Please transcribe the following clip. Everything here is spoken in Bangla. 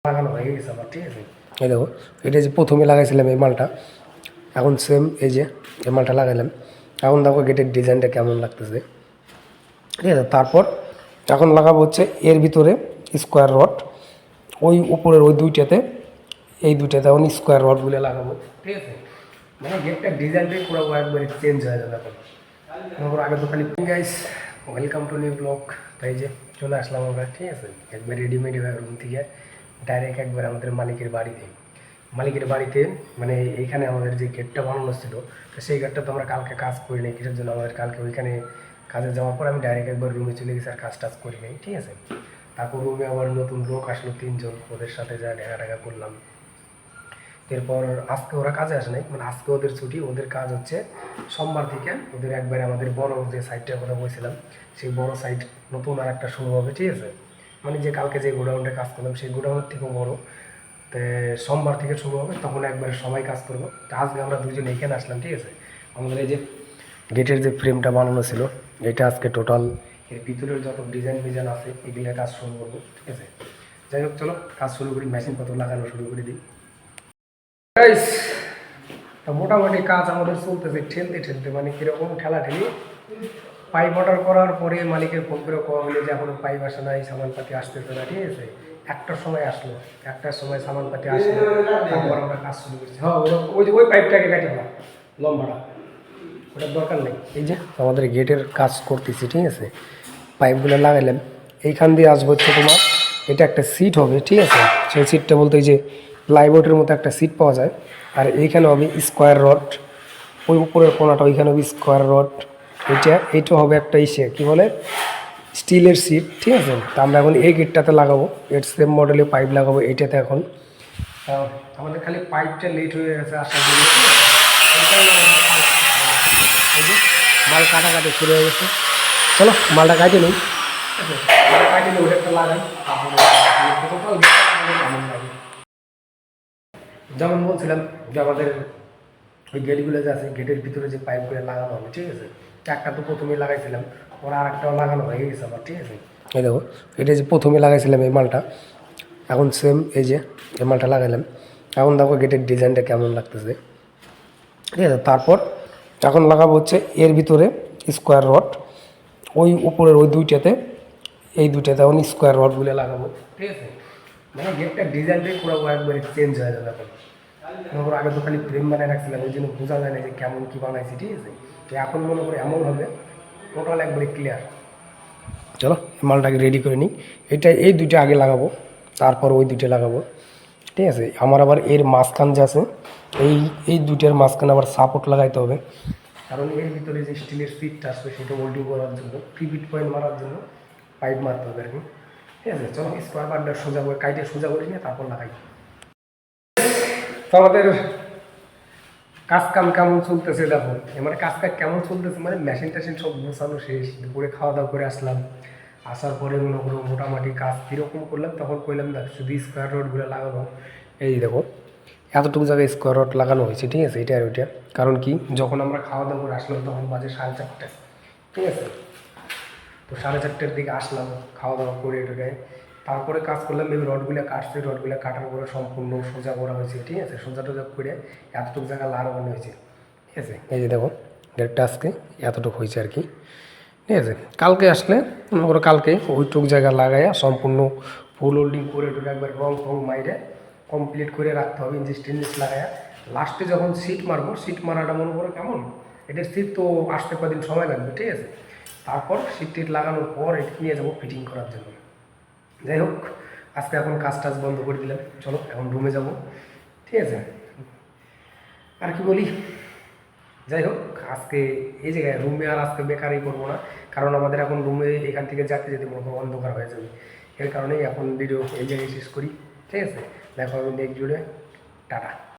লাগানো হয়ে গেছে আমার, ঠিক আছে। এই দেখো, এটা যে প্রথমে লাগাইছিলাম এই মালটা, এখন সেম এই যে এই মালটা লাগাইলাম, এখন দেখো গেটের ডিজাইনটা কেমন লাগতেছে, ঠিক আছে। তারপর এখন লাগাবো হচ্ছে এর ভিতরে স্কোয়ার রড, ওই উপরের ওই দুইটাতে, এই দুইটাতে এখন স্কোয়ার রডগুলো লাগাবো, ঠিক আছে। মানে গেটটার ডিজাইনটাই পুরো একবারে চেঞ্জ হয়ে যাবে এখন। আমার আগে তো খালি guys, welcome to new blog. তাই যে চলে আসলাম আমরা, ঠিক আছে, একবার রেডিমেড রুম থেকে ডাইরেক্ট একবার আমাদের মালিকের বাড়িতে। মালিকের বাড়িতে মানে এইখানে আমাদের যে গেটটা বানানো ছিল, তো সেই গেটটা তো আমরা কালকে কাজ করি নাই, কিসের জন্য আমাদের কালকে ওইখানে কাজে যাওয়ার পর আমি ডাইরেক্ট একবার রুমে চলে গেছি, আর কাজ টাজ করি নাই, ঠিক আছে। তারপর রুমে আবার নতুন লোক আসলো 3 জন, ওদের সাথে যা ঢাকা করলাম। এরপর আজকে ওরা কাজে আসে নাই, মানে আজকে ওদের ছুটি, ওদের কাজ হচ্ছে সোমবার থেকে ওদের একবারে আমাদের বড় যে সাইডটার কথা বলছিলাম, সেই বড় সাইড নতুন আর একটা শুরু হবে, ঠিক আছে। মানে যে কালকে যে গোডাউনটা কাজ করলাম সেই গোডাউনের থেকেও বড়, তো সোমবার থেকে শুরু হবে, তখন একবারে সবাই কাজ করবো। তো আজকে আমরা দুজন এখানে আসলাম, ঠিক আছে। আমাদের এই যে গেটের যে ফ্রেমটা বানানো ছিল, এটা আজকে টোটাল এর ভিতরের যত ডিজাইন আছে এগুলো কাজ শুরু করবো, ঠিক আছে। যাই হোক, চলো কাজ শুরু করি, মেশিনপত্র লাগানো শুরু করে দিই। তা মোটামুটি কাজ আমাদের চলতেছে ঠেলতে ঠেলতে, মানে কীরকম ঠেলাঠেলি। পাইপ অর্ডার করার পরে মালিকের ফোন করে কোয়া হলো যে এখনো পাইপ আসে নাই, সামানপাতি আসতেছে না, ঠিক আছে। 1টার সময় আসলো, 1টার সময় সামানপাতি আসলো, তারপর আমরা কাজ শুরু করছি। হ্যাঁ, ওই পাইপটাকে কাটি না, লম্বাটা ওটার দরকার নেই। এই যে আমাদের গেটের কাজ করতেছি, ঠিক আছে। পাইপগুলো লাগাইলাম, এইখান দিয়ে আসবো হচ্ছে তোমার, এটা একটা সিট হবে, ঠিক আছে। সেই সিটটা বলতে এই যে প্লাইবোর্ডের মতো একটা সিট পাওয়া যায়, আর এইখানে হবে স্কোয়ার রড, ওই উপরের কোনাটা ওইখানে হবে স্কোয়ার রড, এইটা হবে একটা কী বলে স্টিলের সিট, ঠিক আছে। তা আমরা এখন এই গেটটাতে লাগাবো, এর সেম মডেলে পাইপ লাগাবো এইটাতে। এখন আমাদের খালি পাইপটা লেট হয়ে গেছে আসার জন্য, মাল কাটাকাটি শুরু হয়ে গেছে। চলো মালটা কাটিয়ে নিই, কাটিয়ে নিই, ওটা একটা লাগাই। যেমন বলছিলাম যে আমাদের ওই গেটগুলো যে আছে, গেটের ভিতরে যে পাইপগুলো লাগানো হবে, ঠিক আছে। একটা তো প্রথমেই লাগাইছিলাম, ওরা আরেকটাও লাগানো হয়ে গেছে আমার, ঠিক আছে। এই দেখো, এটা যে প্রথমে লাগাইছিলাম এই মালটা, এখন সেম এই যে এই মালটা লাগাইলাম, এখন দেখো গেটের ডিজাইনটা কেমন লাগতেছে, ঠিক আছে। তারপর এখন লাগাবো হচ্ছে এর ভিতরে স্কোয়ার রড, ওই উপরের ওই দুইটাতে, এই দুইটাতে এখন স্কোয়ার রডগুলো লাগাবো, ঠিক আছে। মানে গেটটার ডিজাইনটাই পুরো একবারে চেঞ্জ হয়ে যাবে এখন। মনে করো আগে তো খালি ফ্রেম বানিয়ে রাখছিলাম, ওই জন্য বোঝা যায় না যে কেমন কী বানাইছি, ঠিক আছে। তো এখন মনে করি এমন হবে টোটাল একবারে ক্লিয়ার। চলো মালটাকে রেডি করে নিই। এই দুইটা আগে লাগাবো, তারপর ওই দুইটা লাগাবো, ঠিক আছে। আমার আবার এর মাঝখান যে আছে, এই দুইটার মাঝখানে আবার সাপোর্ট লাগাইতে হবে, কারণ এর ভিতরে যে স্টিলের সিটটা আসবে সেটা হোল্ডিং করার জন্য, পিভিট পয়েন্ট মারার জন্য পাইপ মারতে হবে আর কি, ঠিক আছে। চলো স্কোয়ার বারটা সোজা করে কাইটে সোজা করে নিয়ে তারপর লাগাই। তো আমাদের কাজ কাম কেমন চলতেছে দেখো, মানে কাজ কেমন চলতেছে, মানে মেশিন টেশিন সব গোছানো শেষ, দুপুরে খাওয়া দাওয়া করে আসলাম, আসার পরে মনে করো মোটামুটি কাজ কীরকম করলাম, তখন কইলাম দেখ শুধু স্কোয়ার রডগুলো লাগানো। এই দেখো এতটুকু জায়গায় স্কোয়ার রড লাগানো হয়েছে, ঠিক আছে। এটা আর ওইটা কারণ কি, যখন আমরা খাওয়া দাওয়া করে আসলাম তখন বাজে 4:30, ঠিক আছে। তো 4:30টার দিকে আসলাম খাওয়া দাওয়া করে এটাকে, তারপরে কাজ করলাম, এই রডগুলো কাটছে, রডগুলো কাটার পরে সম্পূর্ণ সোজা করা হয়েছে, ঠিক আছে। সোজা টোজা করে এতটুকু জায়গা লাগানো হয়েছে, ঠিক আছে। এই যে দেখো গেটটা আজকে এতটুকু হয়েছে আর কি, ঠিক আছে। কালকে আসলে মনে করো কালকে ওইটুকু জায়গা লাগাইয়া সম্পূর্ণ ফুল হোল্ডিং করে এটুকু একবার রং ফং মাইরে কমপ্লিট করে রাখতে হবে, ইঞ্জিস টিঞ্জিস লাগাইয়া। লাস্টে যখন সিট মারবো, সিট মারাটা মনে করো কেমন, এটার সিট তো আসতে কদিন সময় লাগবে, ঠিক আছে। তারপর সিট টিট লাগানোর পর এটা নিয়ে যাবো ফিটিং করার জন্য। যাই হোক, আজকে এখন কাজ টাজ বন্ধ করে দিলাম, চলো এখন রুমে যাব, ঠিক আছে। আর কি বলি, যাই হোক আজকে এই জায়গায় রুমে আর আজকে বেকারই করবো না, কারণ আমাদের এখন রুমে এখান থেকে যেতে যেতে মনে করো অন্ধকার হয়ে যাবে। এর কারণেই এখন ভিডিও এই জায়গায় শেষ করি, ঠিক আছে। দেখো আমি নেক্সট ভিডিও, টাটা।